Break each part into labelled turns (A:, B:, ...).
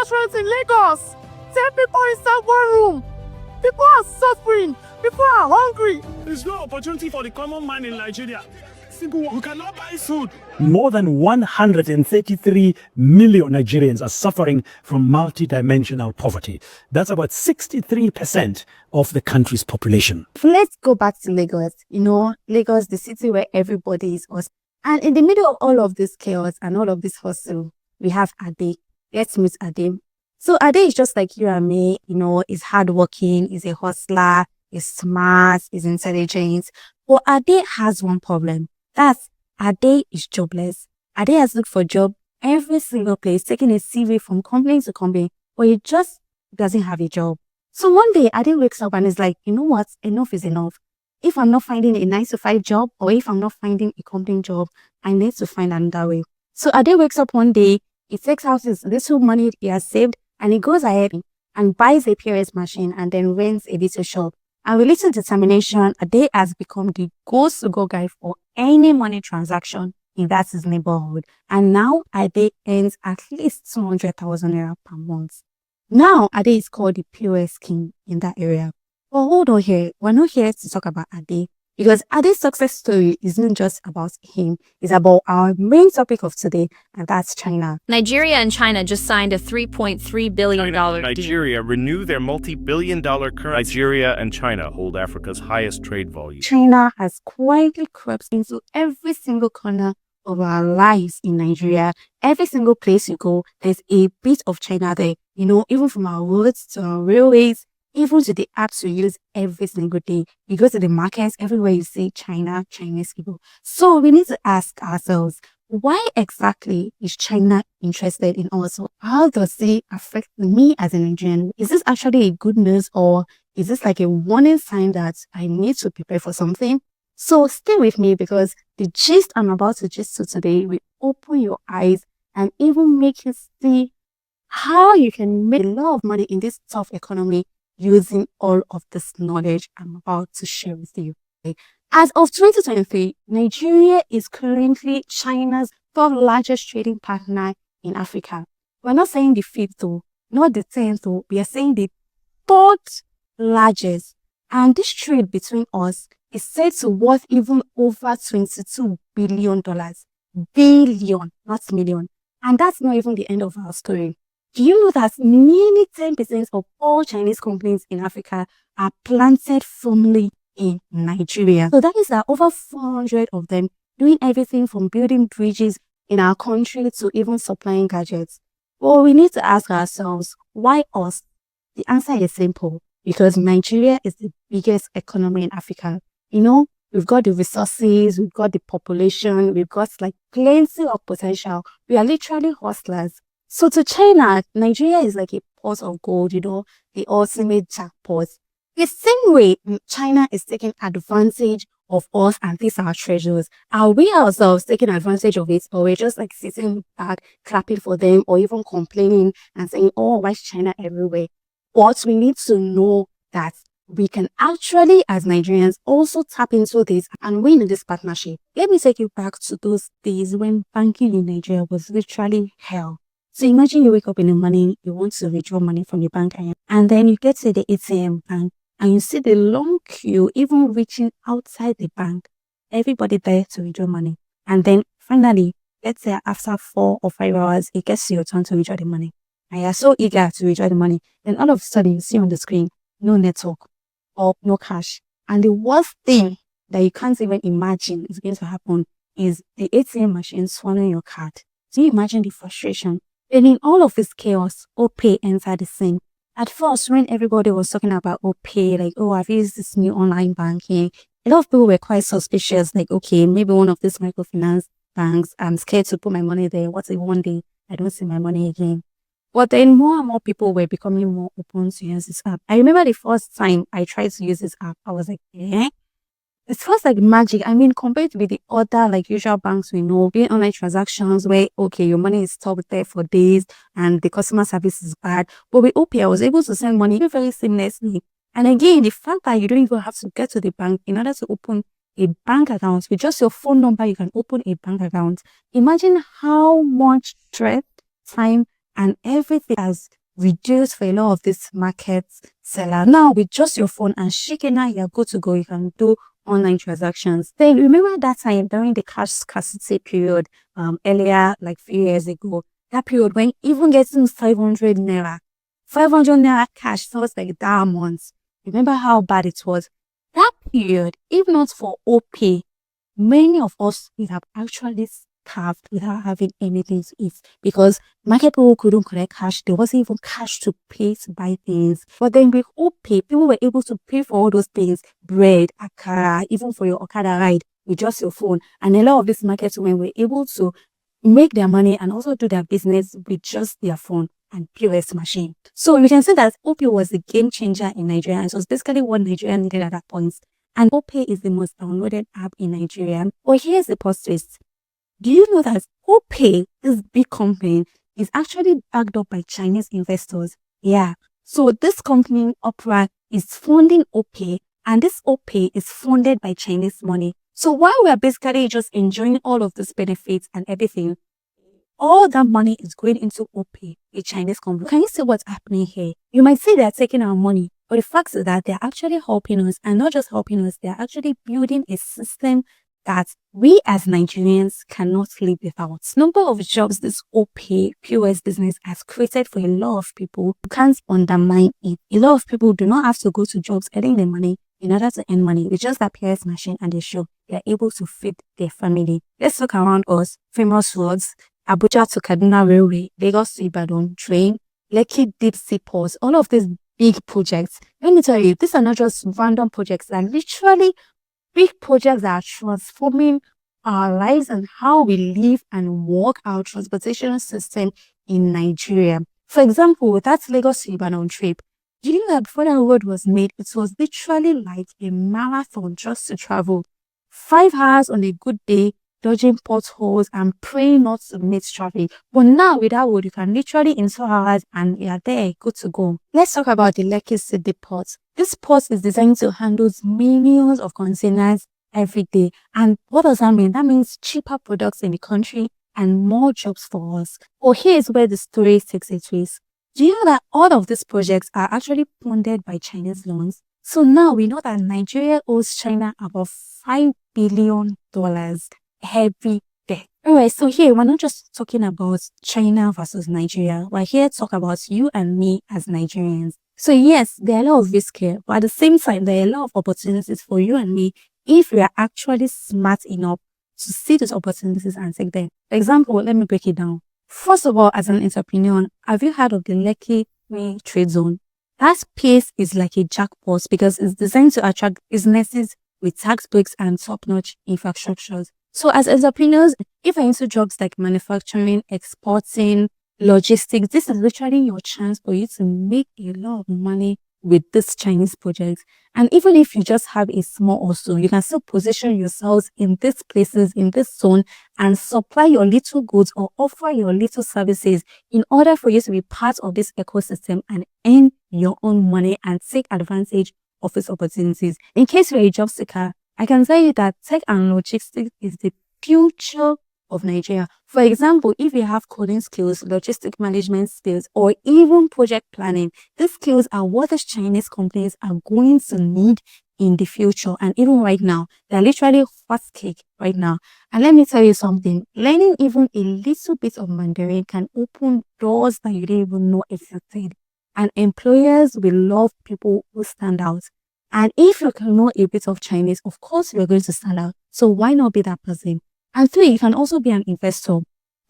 A: restaurants in Lagos. 10 people inside one room. People are suffering. People are hungry.
B: There's no opportunity for the common man in Nigeria. Simple, you cannot buy food.
C: More than 133 million Nigerians are suffering from multidimensional poverty. That's about 63% of the country's population.
D: Let's go back to Lagos. Lagos, the city where everybody is us. And in the middle of all of this chaos and all of this hustle, we have Ade. Let's meet Ade. So Ade is just like you and me, is hardworking, is a hustler, is smart, is intelligent. But Ade has one problem. That's Ade is jobless. Ade has looked for a job every single place, taking a CV from company to company, but he just doesn't have a job. So one day Ade wakes up and is like, you know what? Enough is enough. If I'm not finding a 9-to-5 job, or if I'm not finding a company job, I need to find another way. So Ade wakes up one day, he takes out his little money he has saved, and he goes ahead and buys a POS machine and then rents a little shop. And with little determination, Ade has become the go-to-go guy for any money transaction in that his neighborhood. And now Ade earns at least 200,000 naira per month. Now Ade is called the POS king in that area. But hold on here, we're not here to talk about Ade, because Ade's success story isn't just about him, it's about our main topic of today, and that's China.
E: Nigeria and China just signed a $3.3 billion deal.
F: Nigeria renew their multi-billion-dollar currency. Nigeria and China hold Africa's highest trade volume.
D: China has quietly crept into every single corner of our lives in Nigeria. Every single place you go, there's a bit of China there. Even from our roads to our railways, even to the apps we use every single day. You go to the markets, everywhere you see China, Chinese people. So we need to ask ourselves, why exactly is China interested in us? How does it affect me as a Nigerian? Is this actually a good news, or is this like a warning sign that I need to prepare for something? So stay with me, because the gist I'm about to gist to today will open your eyes and even make you see how you can make a lot of money in this tough economy using all of this knowledge I'm about to share with you. As of 2023, Nigeria is currently China's third largest trading partner in Africa. We're not saying the fifth though, not the 10th though, we are saying the third largest. And this trade between us is said to worth even over $22 billion. Billion, not million. And that's not even the end of our story. Do you know that nearly 10% of all Chinese companies in Africa are planted firmly in Nigeria? So that is that over 400 of them doing everything from building bridges in our country to even supplying gadgets. Well, we need to ask ourselves, why us? The answer is simple, because Nigeria is the biggest economy in Africa. We've got the resources, we've got the population, we've got plenty of potential. We are literally hustlers. So to China, Nigeria is like a pot of gold, the ultimate jackpot. The same way China is taking advantage of us and these are our treasures. Are we ourselves taking advantage of it, or we're just sitting back, clapping for them, or even complaining and saying, oh, why is China everywhere? But we need to know that we can actually, as Nigerians, also tap into this and win in this partnership. Let me take you back to those days when banking in Nigeria was literally hell. So imagine you wake up in the morning, you want to withdraw money from your bank, and then you get to the ATM bank and you see the long queue even reaching outside the bank. Everybody there to withdraw money. And then finally, let's say after 4 or 5 hours, it gets to your turn to withdraw the money. And you're so eager to withdraw the money. Then all of a sudden you see on the screen, no network or no cash. And the worst thing that you can't even imagine is going to happen is the ATM machine swallowing your card. So you imagine the frustration. And in all of this chaos, OPay entered the scene. At first, when everybody was talking about OPay, oh, I've used this new online banking, a lot of people were quite suspicious, okay, maybe one of these microfinance banks, I'm scared to put my money there. What if one day I don't see my money again? But then more and more people were becoming more open to use this app. I remember the first time I tried to use this app, I was like, eh? It feels like magic. Compared with the other usual banks we know, being online transactions where, okay, your money is stopped there for days and the customer service is bad. But with OPay, I was able to send money very seamlessly. And again, the fact that you don't even have to get to the bank in order to open a bank account, with just your phone number, you can open a bank account. Imagine how much stress, time, and everything has reduced for a lot of these market sellers. Now with just your phone and shaking out, you're good to go. You can do online transactions. Then remember that time during the cash scarcity period, earlier, like few years ago, that period when even getting 500 naira cash felt like diamonds. Remember how bad it was? That period, if not for OP, many of us would have actually starved without having anything to eat because market people couldn't collect cash. There wasn't even cash to pay to buy things. But then with OP, people were able to pay for all those things, bread, akara, even for your Okada ride with just your phone. And a lot of these market women were able to make their money and also do their business with just their phone and POS machine. So we can say that OP was a game changer in Nigeria. And so it's basically what Nigeria needed at that point. And OP is the most downloaded app in Nigeria. But here's the plot twist. Do you know that OP, this big company, is actually backed up by Chinese investors? Yeah. So this company, Opera, is funding OP, and this OP is funded by Chinese money. So while we are basically just enjoying all of these benefits and everything, all that money is going into OP, a Chinese company. Can you see what's happening here? You might say they're taking our money, but the fact is that they're actually helping us, and not just helping us, they're actually building a system that we as Nigerians cannot live without. Number of jobs this OP POS business has created for a lot of people, you can't undermine it. A lot of people do not have to go to jobs earning their money in order to earn money. With just that POS machine and the show, they're able to feed their family. Let's look around us. Famous roads, Abuja to Kaduna Railway, Lagos to Ibadan train, Lekki Deep Sea Port, all of these big projects. Let me tell you, these are not just random projects. They're literally big projects that are transforming our lives and how we live and work our transportation system in Nigeria. For example, with that Lagos to Ibadan trip, do you know that before that road was made, it was literally like a marathon just to travel. 5 hours on a good day, dodging potholes and praying not to miss traffic. But now with that road, you can literally in 2 hours and you're there, good to go. Let's talk about the Lekki City Port. This port is designed to handle millions of containers every day. And what does that mean? That means cheaper products in the country and more jobs for us. Well, here's where the story takes a twist. Do you know that all of these projects are actually funded by Chinese loans? So now we know that Nigeria owes China about $5 billion every day. Alright, so here we're not just talking about China versus Nigeria. We're here to talk about you and me as Nigerians. So yes, there are a lot of risks here, but at the same time, there are a lot of opportunities for you and me if we are actually smart enough to see those opportunities and take them. For example, let me break it down. First of all, as an entrepreneur, have you heard of the Lekki Free Trade Zone? That space is like a jackpot because it's designed to attract businesses with tax breaks and top-notch infrastructures. So as entrepreneurs, if you're into jobs like manufacturing, exporting, logistics, this is literally your chance for you to make a lot of money with this Chinese project. And even if you just have a small or so, you can still position yourselves in these places, in this zone, and supply your little goods or offer your little services in order for you to be part of this ecosystem and earn your own money and take advantage of these opportunities. In case you're a job seeker, I can tell you that tech and logistics is the future of Nigeria. For example, if you have coding skills, logistic management skills, or even project planning, these skills are what the Chinese companies are going to need in the future. And even right now, they're literally hot cake right now. And let me tell you something, learning even a little bit of Mandarin can open doors that you didn't even know existed. And employers will love people who stand out. And if you can know a bit of Chinese, of course, you're going to stand out. So why not be that person? And 3, you can also be an investor.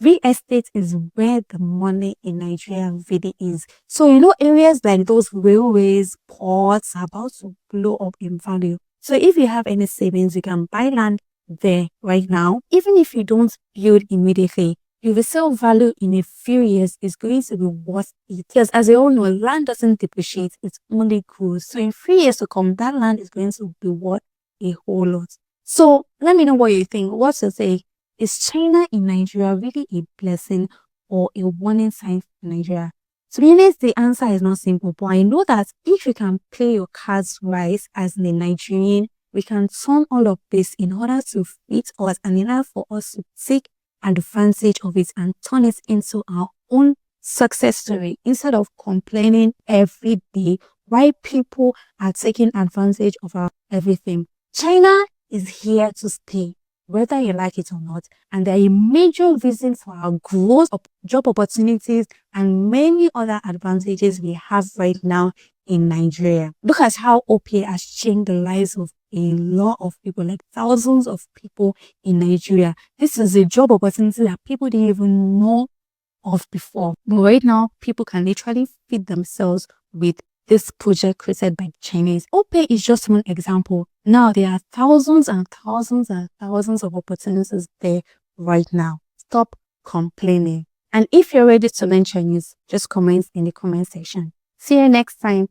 D: Real estate is where the money in Nigeria really is. So, you know, areas like those railways, ports are about to blow up in value. So if you have any savings, you can buy land there right now. Even if you don't build immediately, you will sell value in a few years. It's going to be worth it. Because as you all know, land doesn't depreciate, it only grows. So in 3 years to come, that land is going to be worth a whole lot. So let me know what you think. What's your take? Is China in Nigeria really a blessing or a warning sign for Nigeria? To be honest, the answer is not simple, but I know that if you can play your cards right as a Nigerian, we can turn all of this in order to fit us and in order for us to take advantage of it and turn it into our own success story instead of complaining every day why people are taking advantage of our everything. China is here to stay, whether you like it or not, and they're a major reason for our growth of job opportunities and many other advantages we have right now in Nigeria. Look at how OPA has changed the lives of a lot of people, like thousands of people in Nigeria. This is a job opportunity that people didn't even know of before. But right now, people can literally feed themselves with this project created by the Chinese. OPay is just one example. Now there are thousands and thousands and thousands of opportunities there right now. Stop complaining. And if you're ready to learn Chinese, just comment in the comment section. See you next time.